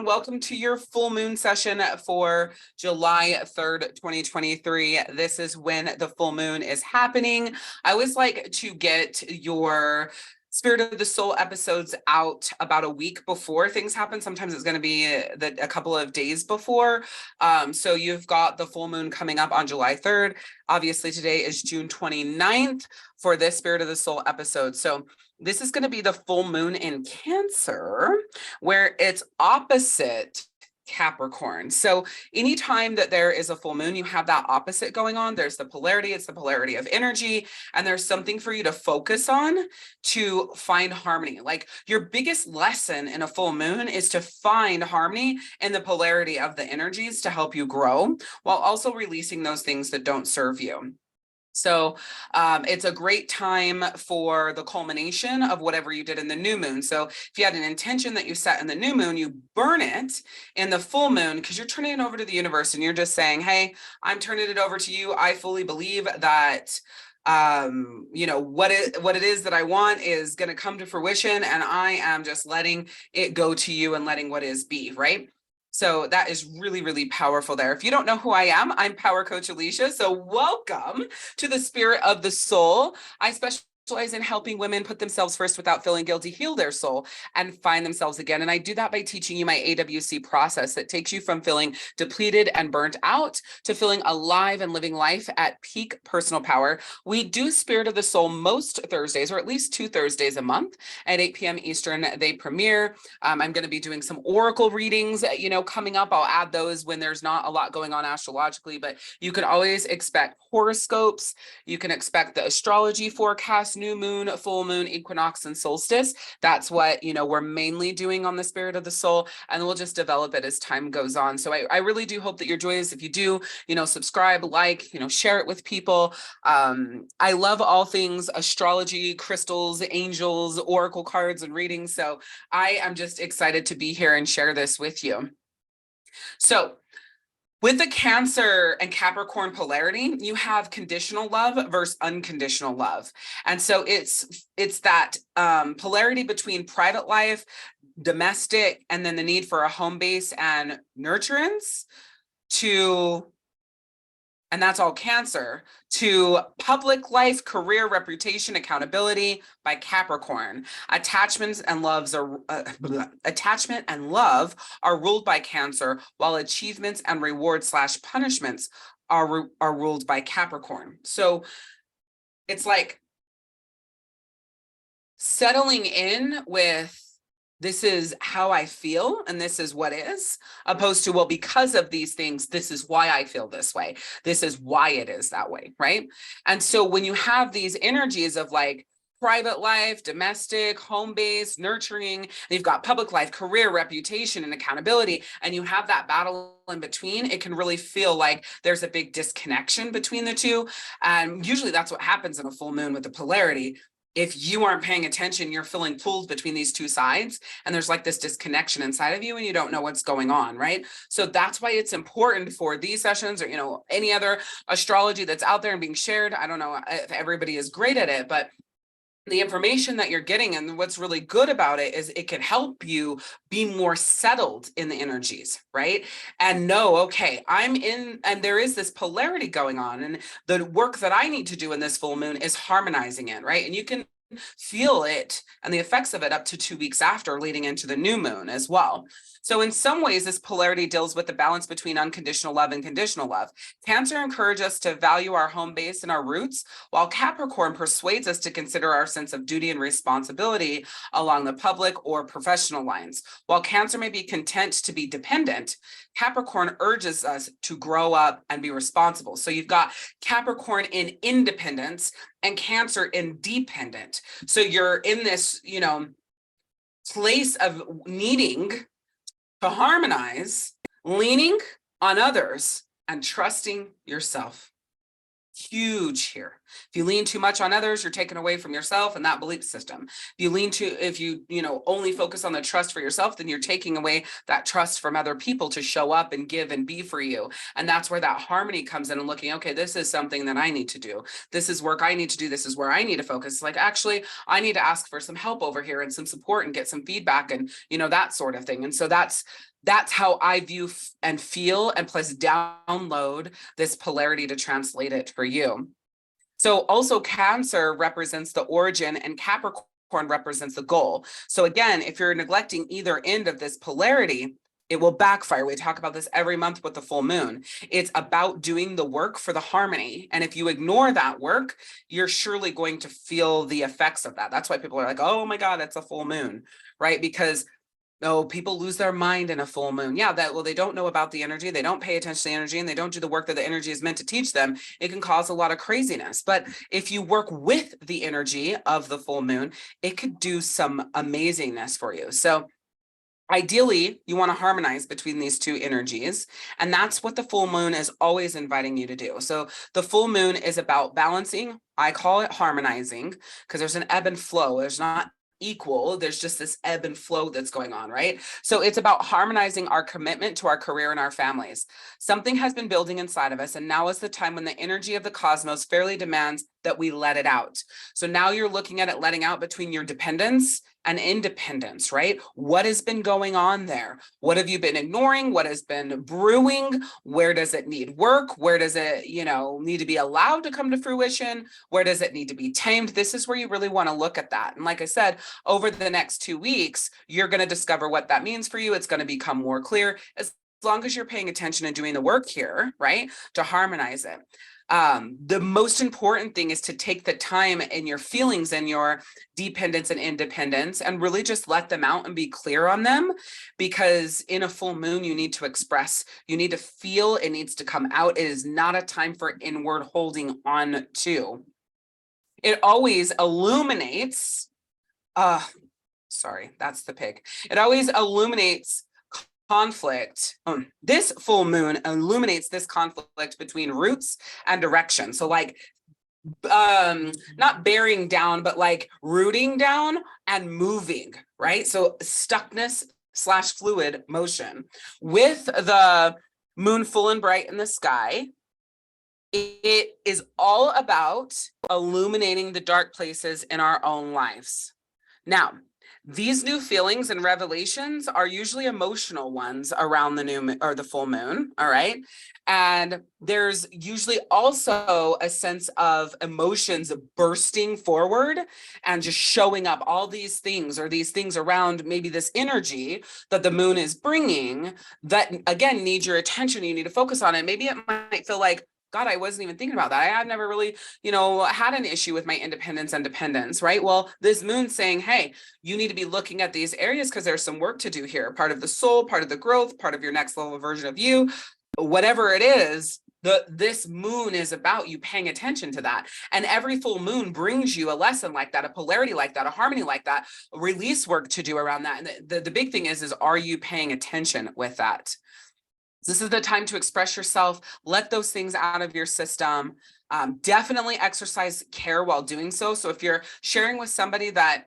everyone. Welcome to your full moon session for July 3rd, 2023. This is when the full moon is happening. I always like to get your Spirit of the Soul episodes out about a week before things happen. Sometimes it's going to be a couple of days before. So you've got the full moon coming up on July 3rd. Obviously, today is June 29th for this Spirit of the Soul episode. So this is going to be the full moon in Cancer, where it's opposite Capricorn. So anytime that there is a full moon, you have that opposite going on. There's the polarity, it's the polarity of energy, and there's something for you to focus on to find harmony. Like your biggest lesson in a full moon is to find harmony in the polarity of the energies to help you grow, while also releasing those things that don't serve you. So it's a great time for the culmination of whatever you did in the new moon. So if you had an intention that you set in the new moon, you burn it in the full moon because you're turning it over to the universe and you're just saying, hey, I'm turning it over to you. I fully believe that what it is that I want is going to come to fruition, and I am just letting it go to you and letting what is be, right? So that is really, really powerful there. If you don't know who I am, I'm Power Coach Alishia. So welcome to the Spirit of the Soul. I specialize in helping women put themselves first without feeling guilty, heal their soul, and find themselves again. And I do that by teaching you my AWC process that takes you from feeling depleted and burnt out to feeling alive and living life at peak personal power. We do Spirit of the Soul most Thursdays, or at least 2 Thursdays a month at 8 p.m. Eastern. They premiere. I'm going to be doing some oracle readings, coming up. I'll add those when there's not a lot going on astrologically, but you can always expect horoscopes. You can expect the astrology forecast, new moon, full moon, equinox, and solstice. That's what, we're mainly doing on the Spirit of the Soul, and we'll just develop it as time goes on. So I really do hope that you're joyous. If you do, subscribe, like, share it with people. I love all things astrology, crystals, angels, oracle cards, and readings. So I am just excited to be here and share this with you. So with the Cancer and Capricorn polarity, you have conditional love versus unconditional love. And so it's that polarity between private life, domestic, and then the need for a home base and nurturance and that's all Cancer, to public life, career, reputation, accountability by Capricorn. Attachment and love are ruled by Cancer, while achievements and rewards/punishments are ruled by Capricorn. So it's like settling in with, this is how I feel, and this is what is, opposed to, well, because of these things, this is why I feel this way. This is why it is that way, right? And so when you have these energies of like private life, domestic, home base, nurturing, and you've got public life, career, reputation, and accountability, and you have that battle in between, it can really feel like there's a big disconnection between the two. And usually that's what happens in a full moon with the polarity. If you aren't paying attention, you're feeling pulled between these two sides, and there's like this disconnection inside of you and you don't know what's going on, right? So that's why it's important for these sessions, or, any other astrology that's out there and being shared. I don't know if everybody is great at it, but the information that you're getting and what's really good about it is it can help you be more settled in the energies, right? And know, okay, I'm in, and there is this polarity going on, and the work that I need to do in this full moon is harmonizing it, right? And you can feel it and the effects of it up to 2 weeks after, leading into the new moon as well. So in some ways, this polarity deals with the balance between unconditional love and conditional love. Cancer encourages us to value our home base and our roots, while Capricorn persuades us to consider our sense of duty and responsibility along the public or professional lines. While Cancer may be content to be dependent, Capricorn urges us to grow up and be responsible. So you've got Capricorn in independence and Cancer in dependent. So you're in this, place of needing to harmonize, leaning on others, and trusting yourself. Huge here. If you lean too much on others, you're taken away from yourself and that belief system. If you only focus on the trust for yourself, then you're taking away that trust from other people to show up and give and be for you. And that's where that harmony comes in and looking, okay, this is something that I need to do. This is work I need to do. This is where I need to focus. Like, actually, I need to ask for some help over here and some support and get some feedback and, that sort of thing. And so that's how I view and feel, and plus download this polarity to translate it for you. So also Cancer represents the origin and Capricorn represents the goal. So again, if you're neglecting either end of this polarity, it will backfire. We talk about this every month with the full moon. It's about doing the work for the harmony. And if you ignore that work, you're surely going to feel the effects of that. That's why people are like, oh my God, it's a full moon, right? Because people lose their mind in a full moon. Yeah, they don't know about the energy. They don't pay attention to the energy and they don't do the work that the energy is meant to teach them. It can cause a lot of craziness. But if you work with the energy of the full moon, it could do some amazingness for you. So ideally, you want to harmonize between these two energies. And that's what the full moon is always inviting you to do. So the full moon is about balancing. I call it harmonizing because there's an ebb and flow. There's not equal. There's just this ebb and flow that's going on, right? So it's about harmonizing our commitment to our career and our families. Something has been building inside of us, and now is the time when the energy of the cosmos fairly demands that we let it out. So now you're looking at it letting out between your dependence and independence, right? What has been going on there? What have you been ignoring? What has been brewing? Where does it need work? Where does it, need to be allowed to come to fruition? Where does it need to be tamed? This is where you really want to look at that. And like I said, over the next 2 weeks, you're going to discover what that means for you. It's going to become more clear as long as you're paying attention and doing the work here, right? To harmonize it. The most important thing is to take the time in your feelings and your dependence and independence and really just let them out and be clear on them, because in a full moon, you need to express, you need to feel, it needs to come out. It is not a time for inward holding on to. It always illuminates, sorry, that's the pig. It always illuminates conflict. This full moon illuminates this conflict between roots and direction. So like not bearing down, but like rooting down and moving, right? So stuckness / fluid motion. With the moon full and bright in the sky, it is all about illuminating the dark places in our own lives. Now, these new feelings and revelations are usually emotional ones around the new or the full moon. All right. And there's usually also a sense of emotions bursting forward and just showing up, all these things or these things around maybe this energy that the moon is bringing that, again, need your attention. You need to focus on it. Maybe it might feel like, God, I wasn't even thinking about that. I've never really, had an issue with my independence and dependence, right? Well, this moon's saying, hey, you need to be looking at these areas because there's some work to do here. Part of the soul, part of the growth, part of your next level version of you, whatever it is, this moon is about you paying attention to that. And every full moon brings you a lesson like that, a polarity like that, a harmony like that, release work to do around that. And the big thing is are you paying attention with that? This is the time to express yourself, let those things out of your system. Definitely exercise care while doing so. So if you're sharing with somebody that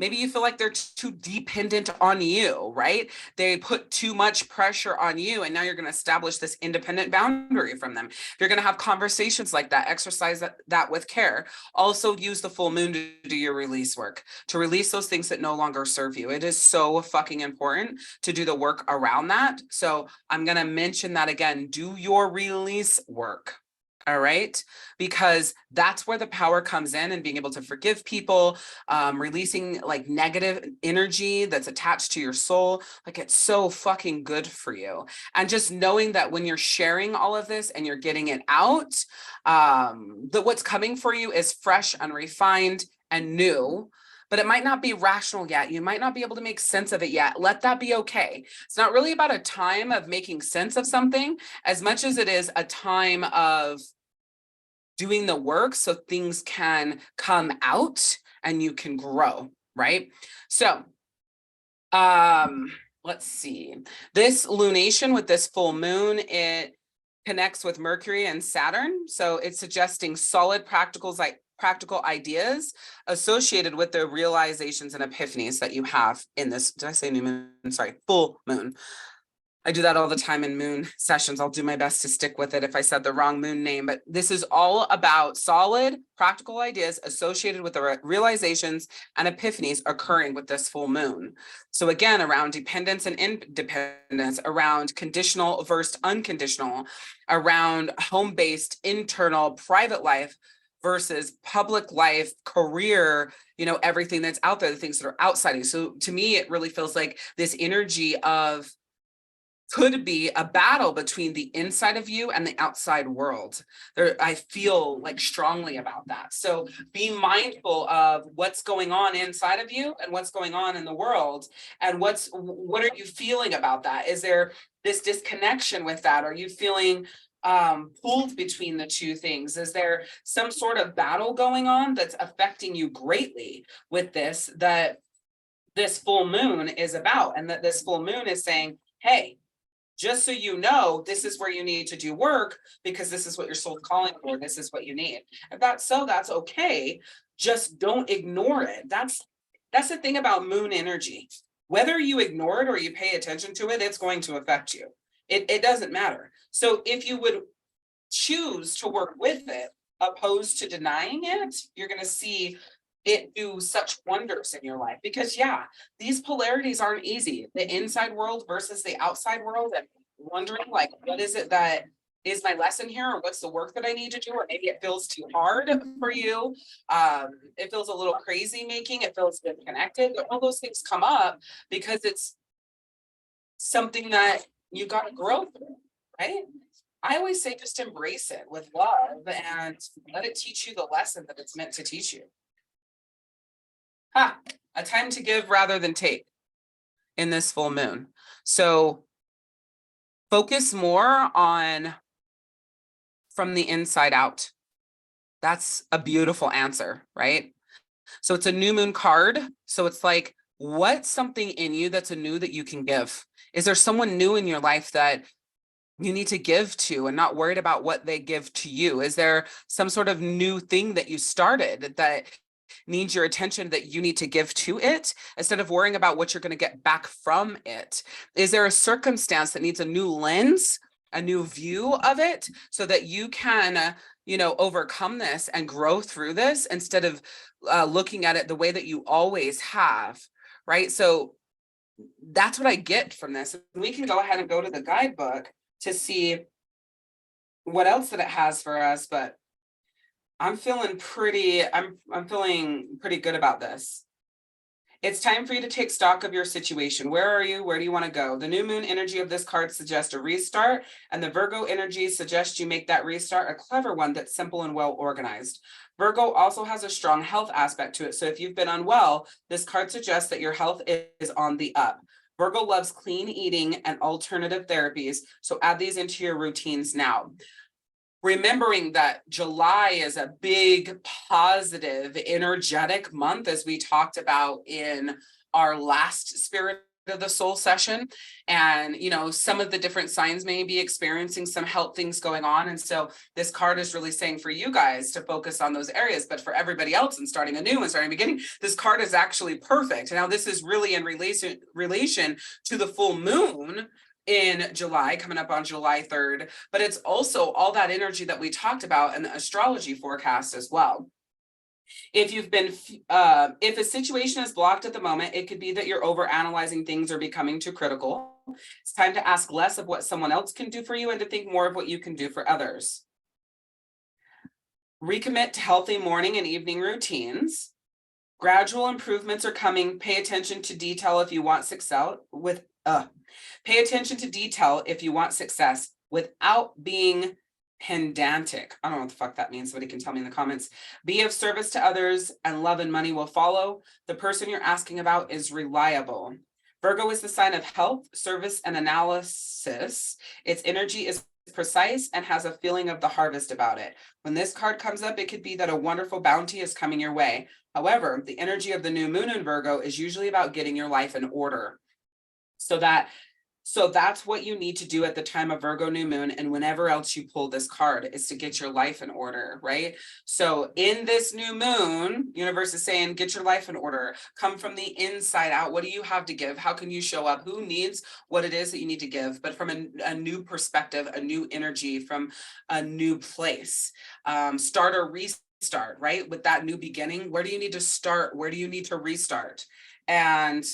maybe you feel like they're too dependent on you, right? They put too much pressure on you, and now you're going to establish this independent boundary from them. If you're going to have conversations like that, exercise that with care. Also use the full moon to do your release work, to release those things that no longer serve you. It is so fucking important to do the work around that. So I'm going to mention that again, do your release work. All right, because that's where the power comes in, and being able to forgive people, releasing like negative energy that's attached to your soul. Like, it's so fucking good for you. And just knowing that when you're sharing all of this and you're getting it out, that what's coming for you is fresh and refined and new. But it might not be rational yet. You might not be able to make sense of it yet. Let that be okay. It's not really about a time of making sense of something as much as it is a time of doing the work so things can come out and you can grow, right? So, let's see. This lunation with this full moon, it connects with Mercury and Saturn. So it's suggesting solid practical ideas associated with the realizations and epiphanies that you have in this, did I say new moon? Sorry, full moon. I do that all the time in moon sessions. I'll do my best to stick with it if I said the wrong moon name, but this is all about solid practical ideas associated with the realizations and epiphanies occurring with this full moon. So again, around dependence and independence, around conditional versus unconditional, around home-based, internal, private life versus public life, career, everything that's out there, the things that are outside of you. So to me, it really feels like this energy of could be a battle between the inside of you and the outside world. I feel like strongly about that. So be mindful of what's going on inside of you and what's going on in the world, and what are you feeling about that? Is there this disconnection with that? Are you feeling pulled between the two things? Is there some sort of battle going on that's affecting you greatly with this, that this full moon is about, and that this full moon is saying, hey, just so you know, this is where you need to do work, because this is what your soul's calling for. This is what you need. If that's so, that's okay. Just don't ignore it. That's the thing about moon energy. Whether you ignore it or you pay attention to it, it's going to affect you. It doesn't matter. So if you would choose to work with it, opposed to denying it, you're going to see it do such wonders in your life. Because these polarities aren't easy. The inside world versus the outside world, and wondering like, what is it that is my lesson here, or what's the work that I need to do, or maybe it feels too hard for you. It feels a little crazy making, it feels disconnected. All those things come up because it's something that you got to grow through, right? I always say just embrace it with love and let it teach you the lesson that it's meant to teach you. A time to give rather than take in this full moon. So focus more on from the inside out. That's a beautiful answer, right? So it's a new moon card. So it's like, what's something in you that's a new that you can give? Is there someone new in your life that you need to give to and not worried about what they give to you? Is there some sort of new thing that you started that needs your attention that you need to give to it instead of worrying about what you're going to get back from it? Is there a circumstance that needs a new lens, a new view of it, so that you can, overcome this and grow through this instead of looking at it the way that you always have, right? So that's what I get from this. We can go ahead and go to the guidebook to see what else that it has for us, but I'm feeling pretty good about this. It's time for you to take stock of your situation. Where are you? Where do you want to go? The new moon energy of this card suggests a restart, and the Virgo energy suggests you make that restart a clever one that's simple and well organized. Virgo also has a strong health aspect to it. So if you've been unwell, this card suggests that your health is on the up. Virgo loves clean eating and alternative therapies, so add these into your routines now. Remembering that July is a big, positive, energetic month, as we talked about in our last Spirit of the Soul session. And, some of the different signs may be experiencing some health things going on. And so this card is really saying for you guys to focus on those areas. But for everybody else and starting anew and starting beginning, this card is actually perfect. Now, this is really in relation to the full moon in July, coming up on July 3rd, but it's also all that energy that we talked about in the astrology forecast as well. If if a situation is blocked at the moment, it could be that you're overanalyzing things or becoming too critical. It's time to ask less of what someone else can do for you and to think more of what you can do for others. Recommit to healthy morning and evening routines. Gradual improvements are coming. Pay attention to detail if you want success Pay attention to detail if you want success without being pedantic. I don't know what the fuck that means. Somebody can tell me in the comments. Be of service to others and love and money will follow. The person you're asking about is reliable. Virgo is the sign of health, service, and analysis. Its energy is precise and has a feeling of the harvest about it. When this card comes up, it could be that a wonderful bounty is coming your way. However, the energy of the new moon in Virgo is usually about getting your life in order, so that So that's what you need to do at the time of Virgo new moon, and whenever else you pull this card, is to get your life in order, right? So in this new moon, universe is saying, get your life in order. Come from the inside out. What do you have to give? How can you show up? Who needs what it is that you need to give? But from a new perspective, a new energy, from a new place. Start or restart, right? With that new beginning, where do you need to start? Where do you need to restart? And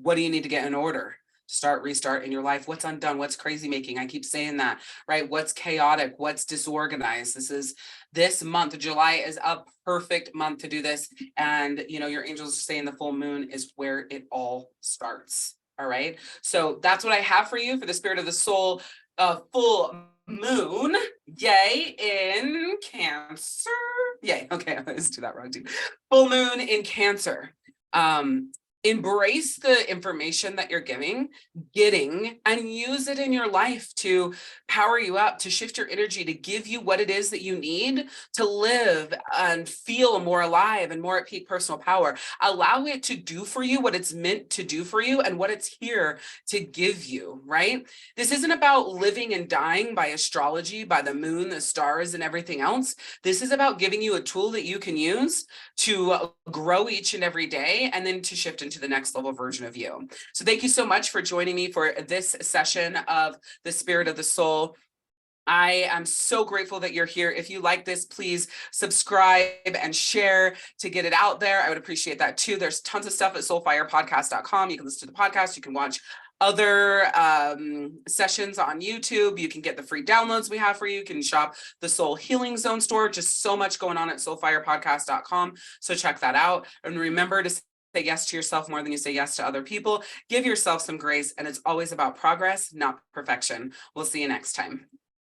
what do you need to get in order? Start, restart in your life. What's undone? What's crazy making? I keep saying that, right? What's chaotic? What's disorganized? This month, July is a perfect month to do this. And, your angels are saying the full moon is where it all starts. All right. So that's what I have for you for the Spirit of the Soul full moon. Yay, in Cancer. Yay. Okay. I always do that wrong too. Full moon in Cancer. Embrace the information that you're getting, and use it in your life to power you up, to shift your energy, to give you what it is that you need to live and feel more alive and more at peak personal power. Allow it to do for you what it's meant to do for you and what it's here to give you, right? This isn't about living and dying by astrology, by the moon, the stars, and everything else. This is about giving you a tool that you can use to grow each and every day, and then to shift into the next level version of you. So thank you so much for joining me for this session of the Spirit of the Soul. I am so grateful that you're here. If you like this, please subscribe and share to get it out there. I would appreciate that too. There's tons of stuff at soulfirepodcast.com. You can listen to the podcast. You can watch other sessions on YouTube. You can get the free downloads we have for you. You can shop the Soul Healing Zone store. Just so much going on at soulfirepodcast.com. So check that out. And remember to say yes to yourself more than you say yes to other people. Give yourself some grace. And it's always about progress, not perfection. We'll see you next time.